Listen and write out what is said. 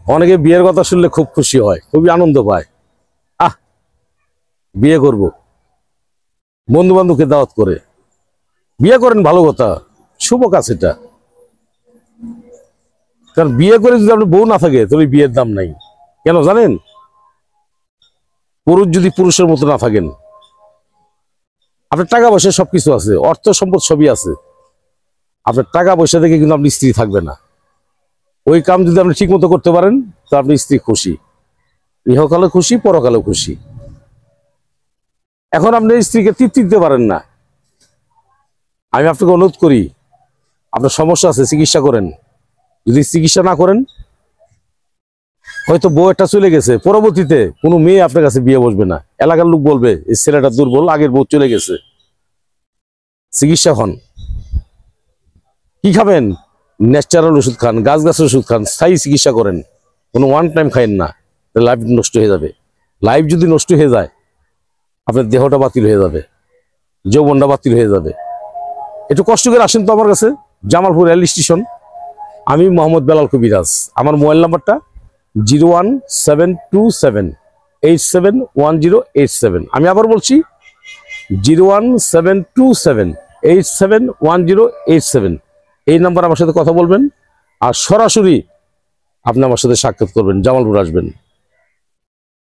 অনেকে বিয়ের কথা শুনলে খুব খুশি হয়, খুবই আনন্দ পায়। বিয়ে করব, বন্ধু বান্ধবকে দাওয়াত করে বিয়ে করেন, ভালো কথা, শুভ কাজ এটা। কারণ বিয়ে করে যদি আপনার বউ না থাকে তাহলে বিয়ের দাম নাই। কেন জানেন? পুরুষ যদি পুরুষের মতো না থাকেন, আপনার টাকা পয়সা সবকিছু আছে, অর্থ সম্পদ সবই আছে, আপনার টাকা পয়সা থেকে কিন্তু আপনি স্ত্রী থাকবে না। ওই কাম যদি আপনি ঠিক মতো করতে পারেন তো আপনি স্ত্রী খুশি, ইহকালে খুশি, পরকালেও খুশি। এখন আপনি স্ত্রীকে তৃপ্তি দিতে পারেন না, আমি আপনাকে অনুরোধ করি, আপনার সমস্যা আছে, চিকিৎসা করেন। যদি চিকিৎসা না করেন, হয়তো বউ একটা চলে গেছে, পরবর্তীতে কোনো মেয়ে আপনার কাছে বিয়ে বসবে না। এলাকার লোক বলবে এই ছেলেটা দুর্বল, আগের বউ চলে গেছে। চিকিৎসা হন। কি খাবেন? ন্যাচারাল ওষুধ খান, গাছের ওষুধ খান, স্থায়ী চিকিৎসা করেন। কোনো ওয়ান টাইম খাইন না, লাইফ নষ্ট হয়ে যাবে। লাইফ যদি নষ্ট হয়ে যায়, আপনার দেহটা বাতিল হয়ে যাবে, যৌবনটা বাতিল হয়ে যাবে। একটু কষ্ট করে আসেন তো আমার কাছে, জামালপুর রেল স্টেশন। আমি মোহাম্মদ বেলাল কবিরাজ। আমার মোবাইল নাম্বারটা 01727871087। আমি আবার বলছি 01727871087। এই নাম্বার আমার সাথে কথা বলবেন, আর সরাসরি আপনি আমার সাথে সাক্ষাৎ করবেন, জামালপুর আসবেন।